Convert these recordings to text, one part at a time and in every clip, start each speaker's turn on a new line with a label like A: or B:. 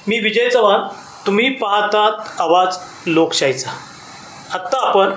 A: मी विजय चव्हाण, तुम्ही पाहतात आवाज लोकशाहीचा। आत्ता आपण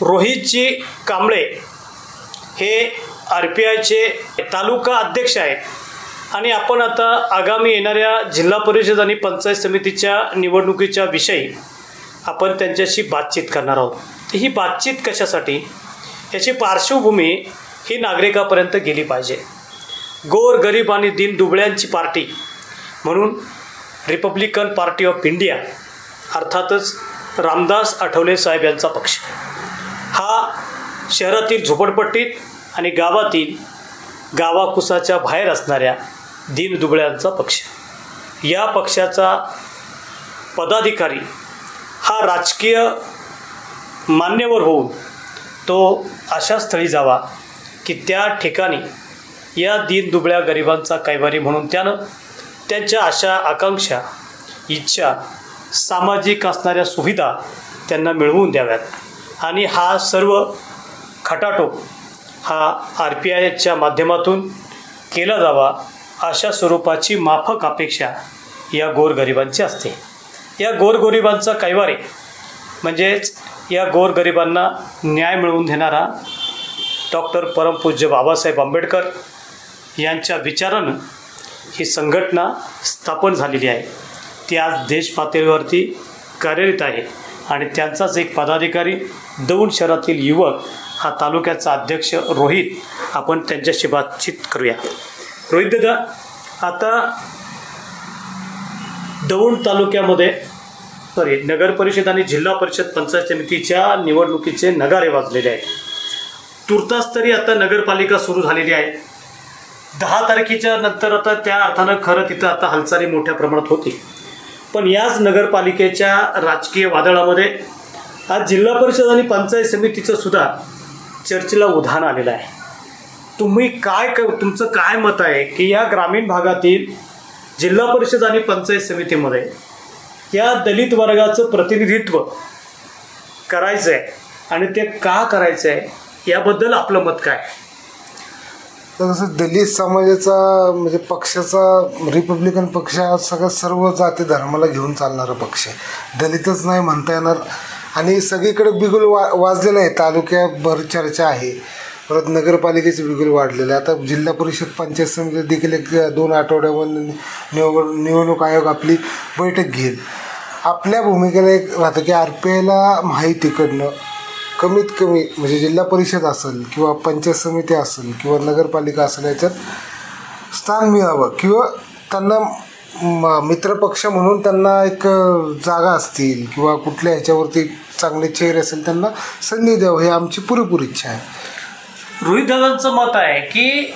A: रोहितजी कांबळे हे RPIचे तालुका अध्यक्ष आहेत आणि आपण आता आगामी येणाऱ्या जिल्हा परिषद आणि पंचायत समितीच्या निवडणुकीच्या विषयी आपण त्यांच्याशी बातचीत करणार आहोत। ही बातचीत कशासाठी, याची पार्श्वभूमी ही नागरिकापर्यंत गेली पाहिजे। गोर गरीब आणि दीनदुबळ्यांची पार्टी म्हणून रिपब्लिकन पार्टी ऑफ इंडिया अर्थातच रामदास आठवले साहेब यांचा पक्ष हा शहरातील झोपडपट्टीत आणि गावातील गावाकुसाच्या बाहेर असणाऱ्या दीनदुबळ्यांचा पक्ष। या पक्षाचा पदाधिकारी हा राजकीय मान्यवर होऊन तो अशा स्थळी जावा की त्या ठिकाणी या दीनदुबळ्या गरिबांचा कैवारी म्हणून त्यानं त्यांच्या आशा आकांक्षा इच्छा सामाजिक असणाऱ्या सुविधा त्यांना मिळवून द्याव्यात आणि हा सर्व खटाटोप हा RPIच्या माध्यमातून केला जावा अशा स्वरूपाची माफक अपेक्षा या गोरगरिबांची असते। या गोरगरिबांचा कैवारी म्हणजेच या गोरगरिबांना न्याय मिळवून देणारा डॉक्टर परमपूज्य बाबासाहेब आंबेडकर यांच्या विचारानं ही संघटना स्थापन झालेली आहे। ती आज देश पातळीवरती कार्यरत आहे आणि त्यांचाच एक पदाधिकारी दौंड शहरातील युवक हा तालुक्याचा अध्यक्ष रोहित, आपण त्यांच्याशी बातचीत करूया। रोहित दादा, आता दौंड तालुक्यामध्ये नगर परिषद आणि जिल्हा परिषद पंचायत समितीच्या निवडणुकीचे नगारे वाजलेले आहेत। तुर्तास तरी आता नगरपालिका सुरू झालेली आहे। 10 तारखेच्या नंतर आता त्या अर्थानं खरं तिथं आता हालचाली मोठ्या प्रमाणात होती, पण याच नगरपालिकेच्या राजकीय वादळामध्ये आज जिल्हा परिषद आणि पंचायत समितीचं सुद्धा चर्चेला उधाण आलेलं आहे। तुमचं काय मत आहे की या ग्रामीण भागातील जिल्हा परिषद आणि पंचायत समितीमध्ये या दलित वर्गाचं प्रतिनिधित्व करायचं आहे आणि ते का करायचं आहे याबद्दल आपलं मत काय?
B: तर कसं दलित समाजाचा म्हणजे पक्षाचा रिपब्लिकन पक्ष हा सगळ्या सर्व जाती धर्माला घेऊन चालणारा पक्ष आहे। दलितच नाही म्हणता येणार आणि सगळीकडे बिगुल वाजलेलं आहे। तालुक्याभर चर्चा आहे, परत नगरपालिकेचे बिगुल वाढलेले आहे। आता जिल्हा परिषद पंचायत समिती देखील 2 आठवड्यामध्ये निवडणूक आयोग आपली बैठक घेईल। आपल्या भूमिकेला एक राहतं की RPIला माहितीकडनं कमीत कमी म्हणजे जिल्हा परिषद असेल किंवा पंचायत समिती असेल किंवा नगरपालिका असेल याच्यात स्थान मिळावं किंवा त्यांना मित्रपक्ष म्हणून त्यांना एक जागा असतील किंवा कुठल्या ह्याच्यावरती चांगले चेहरे असेल त्यांना संधी द्यावं, ही आमची पुरेपूर इच्छा आहे।
A: रोहित दादांचं मत आहे की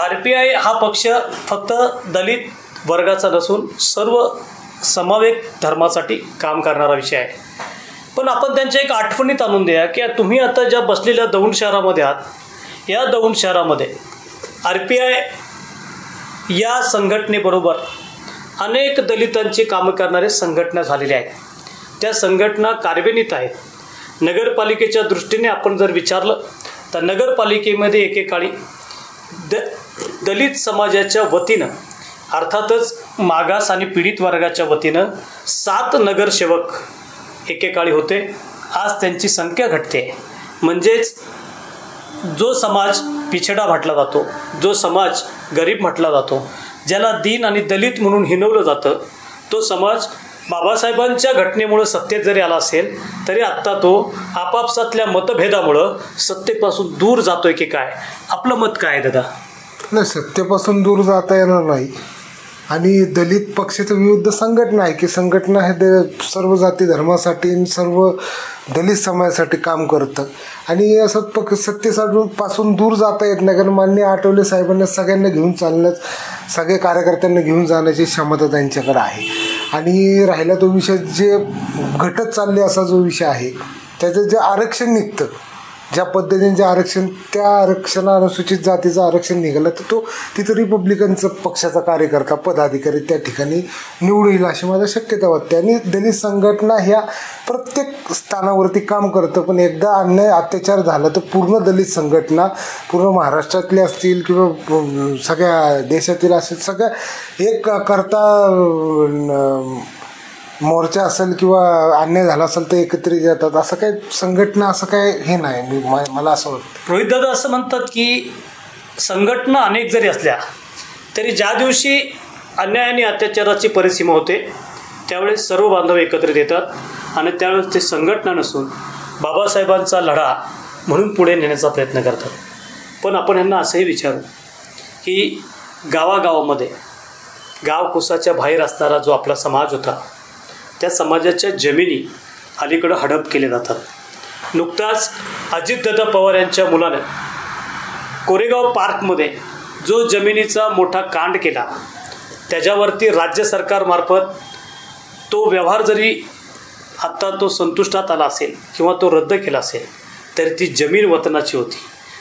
A: RPI हा पक्ष फक्त दलित वर्गाचा नसून सर्व समावेक धर्मासाठी काम करणारा विषय आहे, पण आपण त्यांच्या एक आठवणीत आणून द्या की तुम्ही आता ज्या बसलेल्या दौंड शहरामध्ये आहात, या दौंड शहरामध्ये RPI या संघटनेबरोबर अनेक दलितांची कामं करणारे संघटना झालेल्या आहेत। त्या संघटना कार्यान्वित आहेत। नगरपालिकेच्या दृष्टीने आपण जर विचारलं तर नगरपालिकेमध्ये एकेकाळी दलित समाजाच्या वतीनं अर्थातच मागास आणि पीडित वर्गाच्या वतीनं 7 नगरसेवक एकेकाळी होते। आज त्यांची संख्या घटते, म्हणजेच जो समाज पिछडा म्हटला जातो, जो समाज गरीब म्हटला जातो, ज्याला दीन आणि दलित म्हणून हिणवलं जातं, तो समाज बाबासाहेबांच्या घटनेमुळं सत्तेत जरी आला असेल तरी आत्ता तो आपापसातल्या मतभेदामुळं सत्तेपासून दूर जातोय की काय? आपलं मत काय आहे दादा?
B: नाही, सत्तेपासून दूर जाता येणार नाही आणि दलित पक्षाचं विरुद्ध संघटना आहे की संघटना हे सर्व जाती धर्मासाठी सर्व दलित समाजासाठी काम करतं आणि असं सत्तेपासून दूर जाता येत नाही, कारण माननीय आठवले साहेबांना सगळ्यांना घेऊन चालण्यास, सगळे कार्यकर्त्यांना घेऊन जाण्याची क्षमता त्यांच्याकडे आहे। आणि राहिला तो विषय जे घटत चालले असा जो विषय आहे त्याचं जे आरक्षण निघतं ज्या पद्धतीने जे आरक्षण त्या अनुसूचित जातीचं आरक्षण निघालं तर तो तिथं रिपब्लिकनचं पक्षाचा कार्यकर्ता पदाधिकारी त्या ठिकाणी निवडून येईल अशी माझी शक्यता वाटते. आणि दलित संघटना ह्या प्रत्येक स्थानावरती काम करतं, पण एकदा अन्याय अत्याचार झाला तर पूर्ण दलित संघटना पूर्ण महाराष्ट्रातले असतील किंवा सगळ्या देशातील असेल सगळ्या एक करता मोर्चा असेल किंवा अन्याय झाला असेल तर एकत्रित येतात. असं काही संघटना असं काय हे नाही, मला असं वाटतं.
A: रोहित दादा असं म्हणतात की संघटना अनेक जरी असल्या तरी ज्या दिवशी अन्याय आणि अत्याचाराची परिसीमा होते त्यावेळेस सर्व बांधव एकत्रित येतात आणि त्यावेळेस ते संघटना नसून बाबासाहेबांचा लढा म्हणून पुढे नेण्याचा प्रयत्न करतात. पण आपण यांना असंही विचारू की गावागावामध्ये गावकुसाच्या बाहेर असणारा जो आपला समाज होता त्या समाजाच्या जमिनी अलीकडं हडप केले जातात. नुकताच अजितदादा पवार यांच्या मुलानं कोरेगाव पार्कमध्ये जो जमिनीचा मोठा कांड केला त्याच्यावरती राज्य सरकारमार्फत तो व्यवहार जरी आत्ता तो संतुष्टात आला असेल किंवा तो रद्द केला असेल तरी ती जमीन वतनाची होती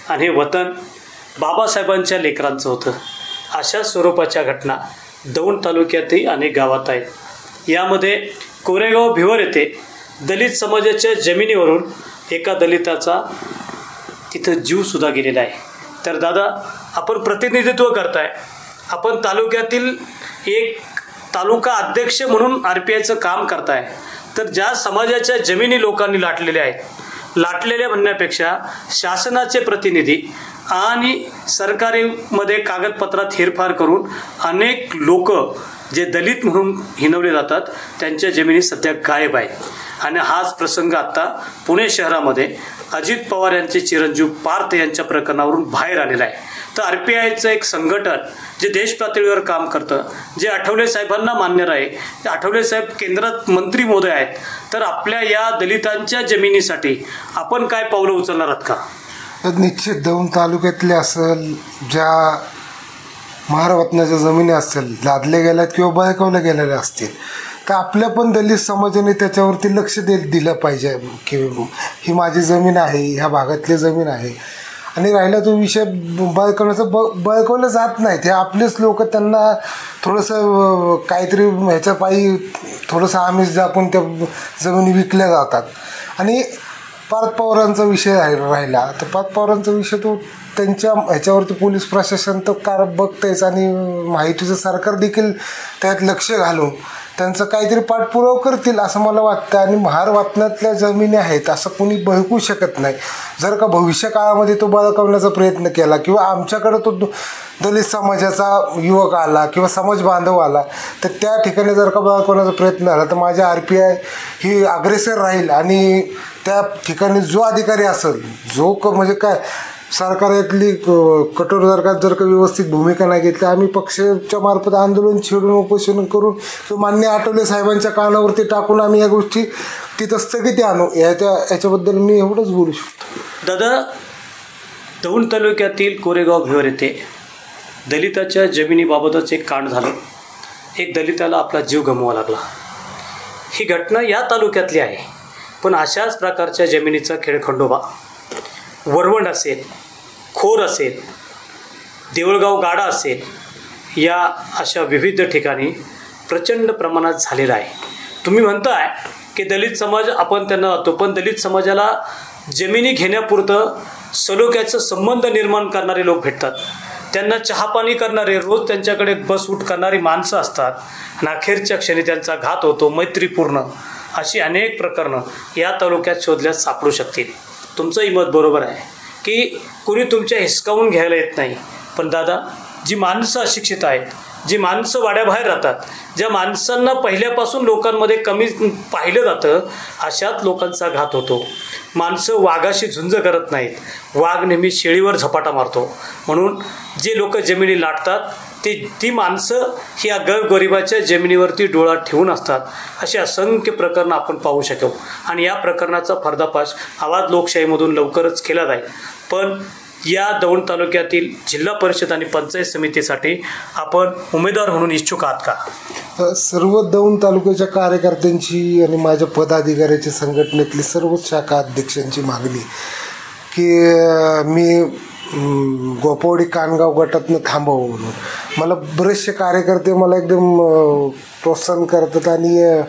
A: आणि हे वतन बाबासाहेबांच्या लेकरांचं होतं. अशा स्वरूपाच्या घटना दौंड तालुक्यातही अनेक गावात आहेत. यामध्ये कोरेगाव भिवर येथे दलित समाजाच्या जमिनीवरून एका दलिताचा तिथं जीवसुद्धा गेलेला आहे. तर दादा आपण प्रतिनिधित्व करताय, आपण तालुक्यातील एक तालुका अध्यक्ष म्हणून RPIचं काम करताय, तर ज्या समाजाच्या जमिनी लोकांनी लाटलेल्या आहेत, लाटलेल्या म्हणण्यापेक्षा शासनाचे प्रतिनिधी आणि सरकारीमध्ये कागदपत्रात हेरफार करून अनेक लोक जे दलित म्हणून हिणवले जातात त्यांच्या जमिनी सध्या गायब आहेत. आणि हाच प्रसंग आत्ता पुणे शहरामध्ये अजित पवार यांचे चिरंजीव पार्थ यांच्या प्रकरणावरून बाहेर आलेला आहे. तर RPIचं एक संघटन जे देश पातळीवर काम करतं, जे आठवले साहेबांना मान्य आहे, आठवले साहेब केंद्रात मंत्री महोदय आहेत, तर आपल्या या दलितांच्या जमिनीसाठी आपण काय पावलं उचलणार आहात का?
B: निश्चित दौंड तालुक्यातले असेल ज्या महारवतनाच्या जमिनी असतील लादल्या गेल्यात किंवा बळकावल्या गेलेल्या असतील तर आपल्या पण दलित समाजाने त्याच्यावरती लक्ष दिलं पाहिजे की ही माझी जमीन आहे, ह्या भागातली जमीन आहे. आणि राहिला तो विषय बळकावण्याचा बळकावलं जात नाहीत, हे आपलेच लोक त्यांना थोडंसं काहीतरी ह्याच्या पायी थोडंसं आमिष दाखवून त्या जमिनी विकल्या जातात. आणि पार्थ पवारांचा विषय राहिला तर पार्थ पवारांचा विषय तो त्यांच्या ह्याच्यावरती पोलीस प्रशासन तर बघतेच आणि माहितीचं सरकार देखील त्यात लक्ष घालून त्यांचं काहीतरी पाठपुरावा करतील असं मला वाटतं. आणि महारवतनातल्या जमिनी आहेत असं कोणी बळकू शकत नाही. जर का भविष्य काळामध्ये तो बळकावण्याचा प्रयत्न केला किंवा आमच्याकडं तो दलित समाजाचा युवक आला किंवा समाज बांधव आला तर त्या ठिकाणी जर का बळकावण्याचा प्रयत्न झाला तर माझ्या RPI ही अग्रेसर राहील. आणि त्या ठिकाणी जो अधिकारी असेल जो म्हणजे काय सरकारतली कठोर जर का व्यवस्थित भूमिका नाही घेतली आम्ही पक्षाच्या मार्फत आंदोलन छेडून उपोषण करून किंवा मान्य आठवले साहेबांच्या कानावरती टाकून आम्ही या गोष्टी तिथं स्थगिती आणू याच्याबद्दल मी एवढंच बोलू शकतो.
A: दादा दौंड तालुक्यातील कोरेगाव भिवर येथे दलिताच्या जमिनीबाबतच एक कांड झालं. एक दलिताला आपला जीव गमवावा लागला. ही घटना या तालुक्यातली आहे, पण अशाच प्रकारच्या जमिनीचा खेळखंडोबा वरवंड असेल, खोर असेल, देवळगाव गाडा असेल, या अशा विविध ठिकाणी प्रचंड प्रमाणात झालेला आहे. तुम्ही म्हणताय की दलित समाज आपण त्यांना जातो, पण दलित समाजाला जमिनी घेण्यापुरतं सलोख्याचं संबंध निर्माण करणारे लोक भेटतात, त्यांना चहापाणी करणारे, रोज त्यांच्याकडे बस उठ करणारी माणसं असतात आणि अखेरच्या क्षणी त्यांचा घात होतो मैत्रीपूर्ण. अशी अनेक प्रकरणं या तालुक्यात शोधल्यास सापडू शकतील. तुमचंही मत बरोबर आहे की कुणी तुमच्या हिसकावून घ्यायला येत नाही, पण दादा जी माणसं अशिक्षित आहेत, जी माणसं वाड्याबाहेर राहतात, ज्या माणसांना पहिल्यापासून लोकांमध्ये कमी पाहिलं जातं अशाच लोकांचा घात होतो. माणसं वाघाशी झुंज करत नाहीत, वाघ नेहमी शेळीवर झपाटा मारतो. म्हणून जे लोक जमिनी लाटतात ती माणसं ही गरीबाच्या जमिनीवरती डोळा ठेवून असतात. अशी असंख्य प्रकरणं आपण पाहू शकू आणि या प्रकरणाचा पर्दाफाश आवाज लोकशाहीमधून लवकरच केला जाईल. पण या दौंड तालुक्यातील जिल्हा परिषद आणि पंचायत समितीसाठी आपण उमेदवार म्हणून इच्छुक आहात का?
B: सर्व दौंड तालुक्याच्या कार्यकर्त्यांची आणि माझ्या पदाधिकाऱ्याच्या संघटनेतली सर्व शाखा अध्यक्षांची मागणी की मी गोपवडी कानगाव गटातनं थांबावं म्हणून. मला बरेचसे कार्यकर्ते मला एकदम प्रोत्साहन करतात आणि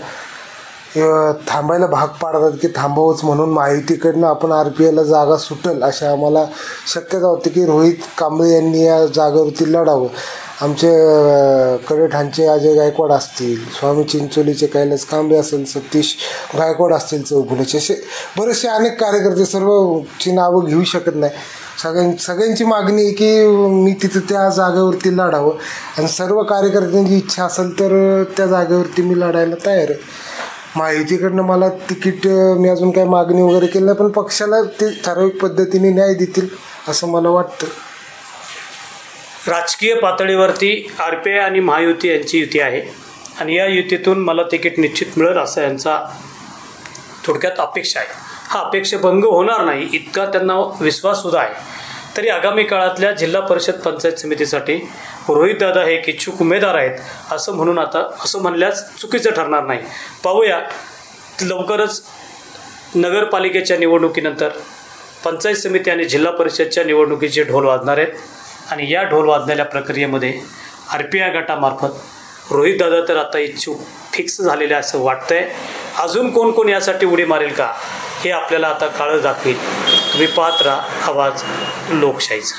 B: थांबायला भाग पाडतात की थांबावंच म्हणून. महायुतीकडनं आपण RPIला जागा सुटेल अशा आम्हाला शक्यता होती की रोहित कांबळे यांनी या जागेवरती लढावं. आमचे कडेठाणचे अजय गायकवाड असतील, स्वामी चिंचोलीचे कैलास कांबळे असेल, सतीश गायकवाड असतील चौगुलेचे, असे बरेचसे अनेक कार्यकर्ते, सर्वची नावं घेऊ शकत नाही. सगळ्यांची मागणी आहे की मी तिथं त्या जागेवरती लढावं आणि सर्व कार्यकर्त्यांची इच्छा असेल तर त्या जागेवरती मी लढायला तयार आहे. महायुतीकडनं मला तिकीट मी अजून काही मागणी वगैरे केली नाही, पण पक्षाला ते ठराविक पद्धतीने न्याय देतील असं मला वाटतं.
A: राजकीय पातळीवरती RPI आणि महायुती यांची युती आहे आणि या युतीतून मला तिकीट निश्चित मिळेल असं यांचा थोडक्यात अपेक्षा आहे. हा अपेक्षाभंग होणार नाही इतका त्यांना विश्वाससुद्धा आहे. तरी आगामी काळातल्या जिल्हा परिषद पंचायत समितीसाठी रोहितदादा हे एक इच्छुक उमेदवार आहेत असं म्हणून आता असं म्हणल्यास चुकीचं ठरणार नाही. पाहूया लवकरच नगरपालिकेच्या निवडणुकीनंतर पंचायत समिती आणि जिल्हा परिषदच्या निवडणुकीचे ढोल वाजणार आहेत आणि या ढोल वाजण्याच्या प्रक्रियेमध्ये RPI गटामार्फत रोहितदादा तर आता इच्छुक फिक्स झालेले असं वाटतंय. अजून कोण कोण यासाठी उडी मारेल का हे आपल्याला आता काळ दाखवेल. तुम्ही पाहत राहा आवाज लोकशाहीचा.